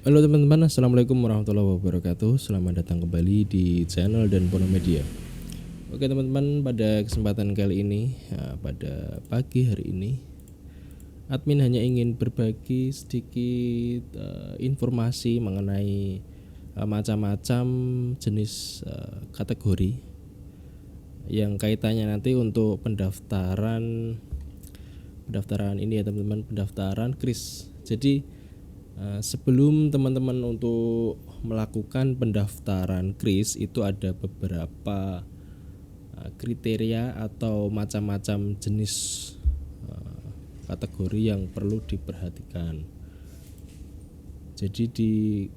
Halo teman-teman, assalamualaikum warahmatullahi wabarakatuh. Selamat datang kembali di channel dan Pono Media. Oke teman-teman, pada kesempatan kali ini, pada pagi hari ini, admin hanya ingin berbagi sedikit informasi mengenai macam-macam jenis kategori yang kaitannya nanti untuk pendaftaran ini ya teman-teman, pendaftaran KRIS. Jadi sebelum teman-teman untuk melakukan pendaftaran KRIS itu ada beberapa kriteria atau macam-macam jenis kategori yang perlu diperhatikan. Jadi di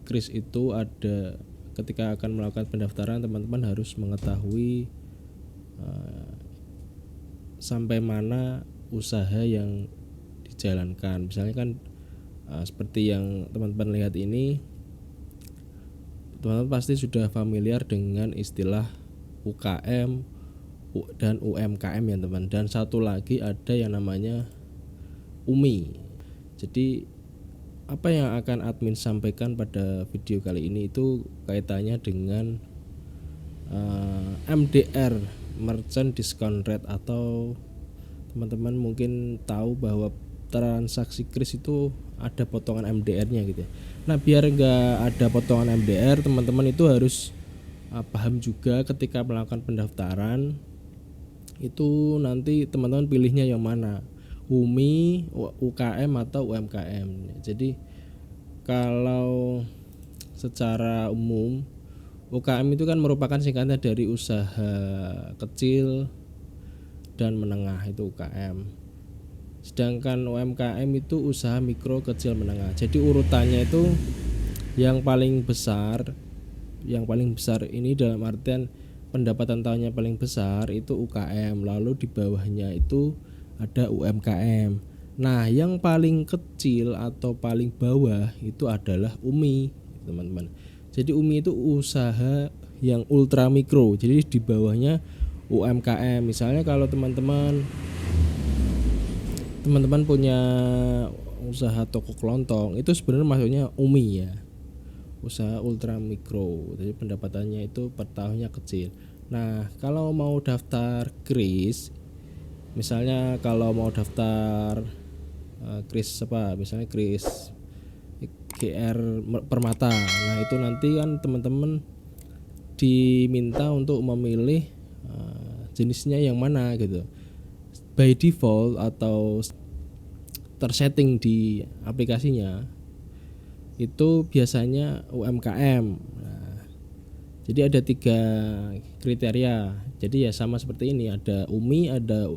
KRIS itu ada, ketika akan melakukan pendaftaran teman-teman harus mengetahui sampai mana usaha yang dijalankan. Misalnya kan seperti yang teman-teman lihat ini, teman-teman pasti sudah familiar dengan istilah UKM dan UMKM ya teman. Dan satu lagi ada yang namanya UMI. Jadi apa yang akan admin sampaikan pada video kali ini itu kaitannya dengan MDR, Merchant Discount Rate, atau teman-teman mungkin tahu bahwa transaksi kris itu ada potongan MDR-nya gitu ya. Nah biar nggak ada potongan MDR, teman-teman itu harus paham juga ketika melakukan pendaftaran itu nanti teman-teman pilihnya yang mana, UMI, UKM atau UMKM. Jadi kalau secara umum UKM itu kan merupakan singkatan dari usaha kecil dan menengah, itu UKM. Sedangkan UMKM itu usaha mikro kecil menengah. Jadi urutannya itu yang paling besar ini dalam artian pendapatan tahunnya paling besar itu UKM, lalu di bawahnya itu ada UMKM. Nah, yang paling kecil atau paling bawah itu adalah UMI, teman-teman. Jadi UMI itu usaha yang ultra mikro. Jadi di bawahnya UMKM. Misalnya kalau teman-teman punya usaha toko kelontong, itu sebenarnya maksudnya UMI ya, usaha ultra mikro. Jadi pendapatannya itu per tahunnya kecil. Nah, kalau mau daftar KRIS, misalnya kalau mau daftar KRIS apa, misalnya KRIS GR Permata. Nah, itu nanti kan teman-teman diminta untuk memilih jenisnya yang mana gitu. By default atau tersetting di aplikasinya itu biasanya UMKM. Nah, jadi ada 3 kriteria. Jadi ya sama seperti ini, ada UMI, ada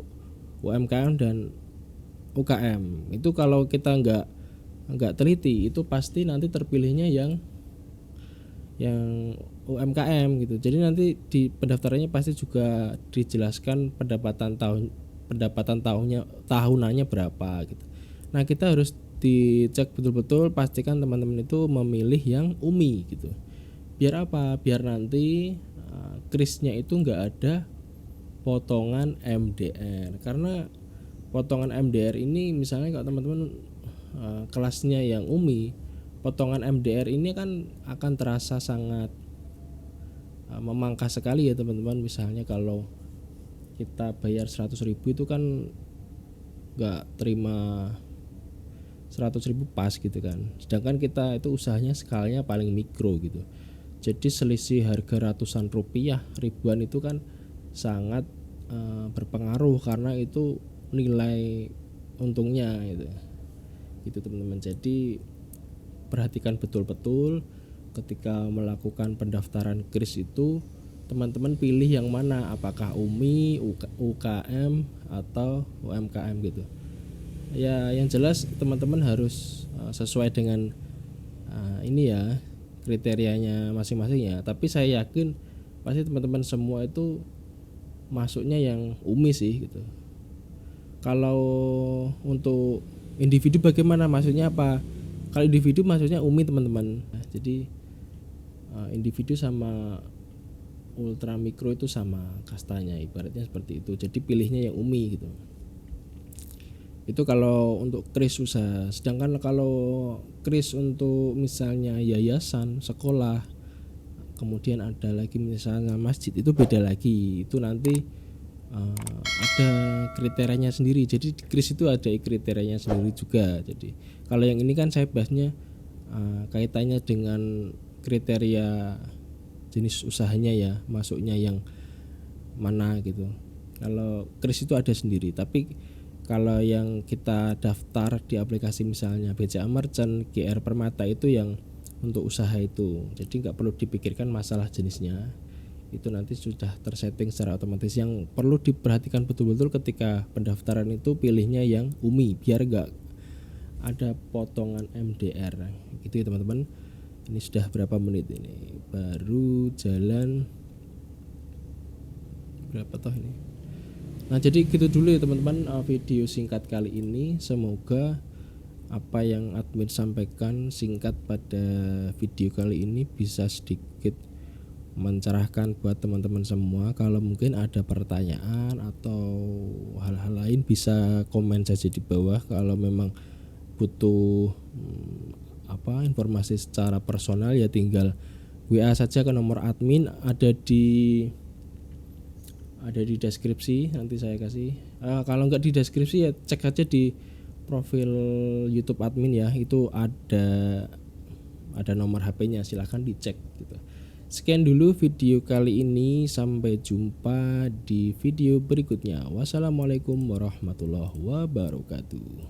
UMKM dan UKM. Itu kalau kita nggak teliti itu pasti nanti terpilihnya yang UMKM gitu. Jadi nanti di pendaftarannya pasti juga dijelaskan pendapatan tahunannya berapa gitu. Nah, kita harus dicek betul-betul, pastikan teman-teman itu memilih yang UMI gitu. Biar apa? Biar nanti krisnya itu nggak ada potongan MDR. Karena potongan MDR ini misalnya kalau teman-teman kelasnya yang UMI, potongan MDR ini kan akan terasa sangat memangkas sekali ya teman-teman. Misalnya kalau kita bayar 100.000 itu kan nggak terima 100.000 pas gitu kan. Sedangkan kita itu usahanya skalanya paling mikro gitu. Jadi selisih harga ratusan rupiah, ribuan itu kan sangat berpengaruh karena itu nilai untungnya gitu. Gitu teman-teman. Jadi perhatikan betul-betul ketika melakukan pendaftaran KRIS itu, teman-teman pilih yang mana, apakah UMI, UKM atau UMKM gitu. Ya yang jelas teman-teman harus sesuai dengan ini ya kriterianya masing-masing ya. Tapi saya yakin pasti teman-teman semua itu masuknya yang UMI sih gitu. Kalau untuk individu bagaimana, maksudnya apa? Kalau individu maksudnya UMI teman-teman. Nah, jadi individu sama ultra mikro itu sama kastanya, ibaratnya seperti itu. Jadi pilihnya yang UMI gitu. Itu kalau untuk kris usaha. Sedangkan kalau kris untuk misalnya yayasan, sekolah, kemudian ada lagi misalnya masjid, itu beda lagi. Itu nanti ada kriterianya sendiri. Jadi di kris itu ada kriterianya sendiri juga. Jadi kalau yang ini kan saya bahasnya kaitannya dengan kriteria jenis usahanya ya, masuknya yang mana gitu. Kalau kris itu ada sendiri, tapi kalau yang kita daftar di aplikasi misalnya BCA Merchant, GR Permata itu yang untuk usaha itu. Jadi nggak perlu dipikirkan masalah jenisnya. Itu nanti sudah tersetting secara otomatis. Yang perlu diperhatikan betul-betul ketika pendaftaran itu pilihnya yang UMI biar nggak ada potongan MDR. Gitu ya teman-teman. Ini sudah berapa menit ini? Baru jalan berapa toh ini? Nah jadi gitu dulu ya teman-teman video singkat kali ini. Semoga apa yang admin sampaikan singkat pada video kali ini bisa sedikit mencerahkan buat teman-teman semua. Kalau mungkin ada pertanyaan atau hal-hal lain bisa komen saja di bawah. Kalau memang butuh informasi secara personal ya tinggal WA saja ke nomor admin, ada di deskripsi, nanti saya kasih. Kalau nggak di deskripsi ya cek aja di profil YouTube admin ya, itu ada nomor HP-nya, silahkan dicek gitu. Sekian dulu video kali ini, sampai jumpa di video berikutnya. Wassalamualaikum warahmatullahi wabarakatuh.